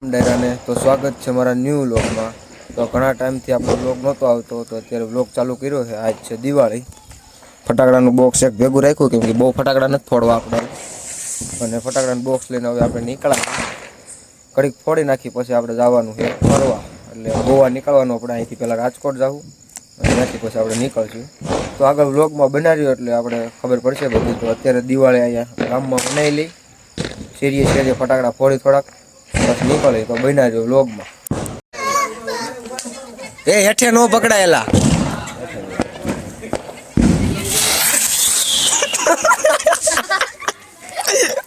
ડાયરાને તો સ્વાગત છે મારા ન્યૂ વ્લોગમાં। તો ઘણા ટાઈમથી આપણો વ્લોગ નહોતો આવતો, તો અત્યારે વ્લોગ ચાલુ કર્યો છે। આજ છે દિવાળી। ફટાકડાનું બોક્સ એક ભેગું રાખ્યું, કેમ કે બહુ ફટાકડા નથી ફોડવા આપણે, અને ફટાકડાનું બોક્સ લઈને હવે આપણે નીકળ્યા। ઘડીક ફોડી નાખી પછી આપણે જવાનું છે ફરવા, એટલે ગોવા નીકળવાનું। આપણે અહીંથી પહેલાં રાજકોટ જવું અને ત્યાંથી પછી આપણે નીકળશું। તો આગળ વ્લોગમાં બનાવ્યો એટલે આપણે ખબર પડશે બધી। તો અત્યારે દિવાળી અહીંયા ગામમાં બનાવી લઈ, શેરીએ શેરીએ ફટાકડા ફોડી થોડાક બસ નીકળે તો બના રહ્યો વ્લોગમાં। એ હેઠે નો પકડાયેલા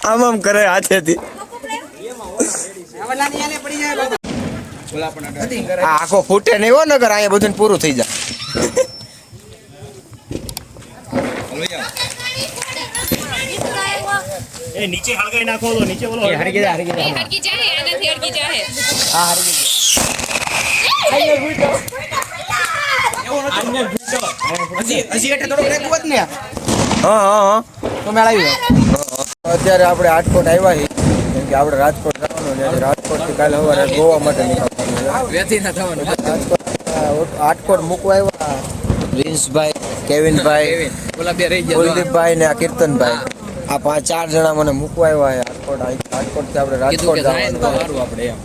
આમ આમ કરે હાથેથી। આખો ફૂટે નહીં હો, નગર અહીંયા બધું પૂરું થઈ જાય। એ નીચે હળગાઈ નાખો તો નીચે બોલો હળગી જાય આનાથી હળગી જાય હા હળગી હજી એટલે થોડો બ્રેક હોત ને હા તો મેળ આવી અત્યારે આપણે રાજકોટ આવ્યા છીએ, કેમ કે આપણે રાજકોટ જવાનું છે। રાજકોટથી કાલે સવારે ગોવા માટે નીકળવાનું વેથી ના થવાનું રાજકોટ મૂકવા આવ્યા પ્રિન્સભાઈ, કેવિનભાઈ, ઓલા બે રહી ગયા કુલદીપભાઈ ને આ કીર્તનભાઈ। આ 4 જણા મને મૂકવા આવ્યા છે રાજકોટથી આપણે રાજકોટ જવાનું સારું આપણે એમ।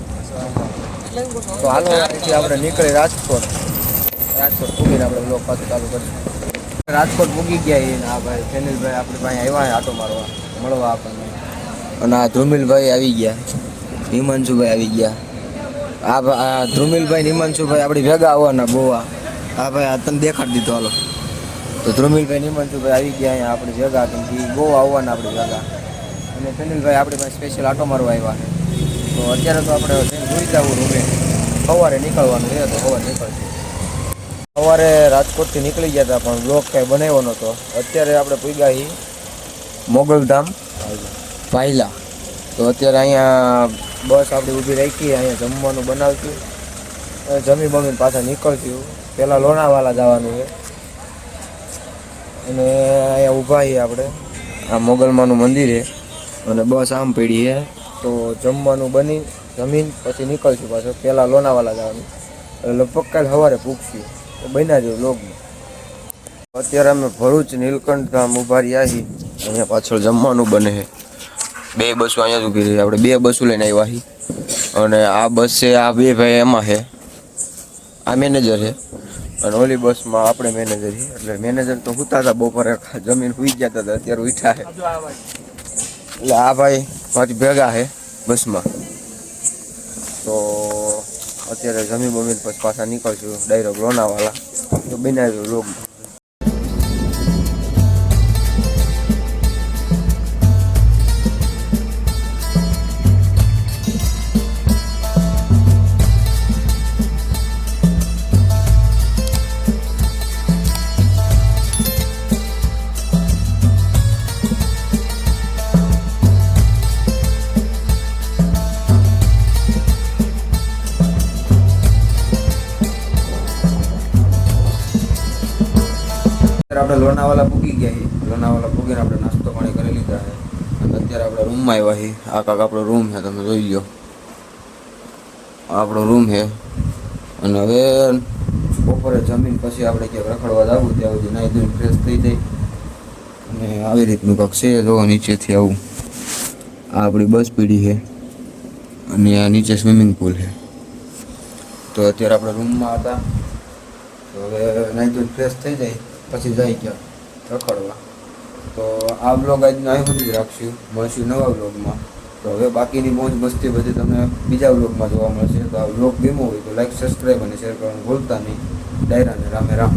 તો હાલો અહીંથી આપણે નીકળી રાજકોટ પૂગીને આપણે બ્લોગ પાછું ચાલુ કરીશું। રાજકોટ પૂગી ગયા છીએ, આ ભાઈ ફેનિલભાઈ આપણી પાસે આવ્યા આટો મારવા મળવા આપણને, અને આ ધ્રુમિલભાઈ આવી ગયા, હિમાંશુભાઈ આવી ગયા। આ ધ્રુમિલભાઈ ને હિમાંશુભાઈ આપણી ભેગા આવવાના ગોવા। હા ભાઈ આ તને દેખાડી દીધો હાલો। તો ધ્રુમિલભાઈ હિમાંશુભાઈ આવી ગયા અહીંયા આપણી ભેગા, કેમ કે ગોવા આવવાના આપણી ભેગા। અને ફેનિલભાઈ આપણી પાસે સ્પેશિયલ આટો મારવા આવ્યા છે। તો અત્યારે તો આપણે ભૂલી જવું રૂમે, સવારે નીકળવાનું છે, તો સવારે નીકળશું। સવારે રાજકોટથી નીકળી ગયા હતા પણ બ્લોગ કાંઈ બનાવ્યો નહોતો। અત્યારે આપણે પૂગ્યા છીએ મોગલધામ ભાઈલા। તો અત્યારે અહીંયા બસ આપણી ઊભી રાખી, અહીંયા જમવાનું બનાવશું, જમી બમીને પાછા નીકળશું। પહેલાં લોણાવાલા જવાનું છે, અને અહીંયા ઊભા છીએ આપણે, આ મોગલમાનું મંદિર છે, અને બસ આમ પડી છે। તો જમવાનું જમીન પછી નીકળશું પાછો, પહેલાં લોણાવાલા જવાનું, એટલે લગભગ કાલ સવારે પૂગશું। તો બન્યા જો વ્લોગમાં। અત્યારે અમે ભરૂચ નીલકંઠ ધામ ઊભા રહ્યા છીએ, અહીંયા પાછળ જમવાનું બને છે। 2 બસો અહીંયા જ ઊભી રહી, આપણે 2 બસો લઈને આવ્યા છીએ, અને આ બસ છે, આ 2 ભાઈ એમાં છે, આ મેનેજર છે, અને ઓલી બસમાં આપણે મેનેજર છીએ। એટલે મેનેજર તો સૂતા હતા બપોરે, જમીન સૂઈ ગયા હતા, અત્યારે ઉઠ્યા છે। એટલે આ ભાઈ પાછી ભેગા છે બસમાં। તો અત્યારે જમી બમીન પછી પાછા નીકળશું ડાયરેક્ટ લોણાવાલા। તો બનાવ્યું વ્લોગમાં। આપણે લોણાવાલા પૂગી ગયા છીએ, લોણાવાલા પૂગીને આપણે નાસ્તો પાણી કરી લીધા છે, અને અત્યારે આપણે રૂમમાં આવ્યા છીએ। આ કાંક આપણો રૂમ છે, તમે જોઈ લો, આપણો રૂમ છે। અને હવે બપોરે જમીન પછી આપણે ક્યાંક રખડવા જવું, ત્યાં સુધી નાહી ધોઈને ફ્રેશ થઈ જાય, અને આવી રીતનું કાંક છે। જો નીચેથી આવું, આ આપણી બસ પીડી છે, અને આ નીચે સ્વિમિંગ પુલ છે। તો અત્યારે આપણે રૂમમાં હતા, તો હવે નાહી ધોઈને ફ્રેશ થઈ જાય પછી જાય ક્યાં રખડવા। તો આ બ્લોગ આજનો અહીં સુધી જ રાખશું, મળશું નવા બ્લોગમાં। તો હવે બાકીની મોજ મસ્તી બધી તમને બીજા બ્લોગમાં જોવા મળશે। તો આ બ્લોગ ગમ્યો હોય તો લાઈક, સબસ્ક્રાઈબ અને શેર કરવાનું ભૂલતા નહીં। ડાયરાને રામે રામ।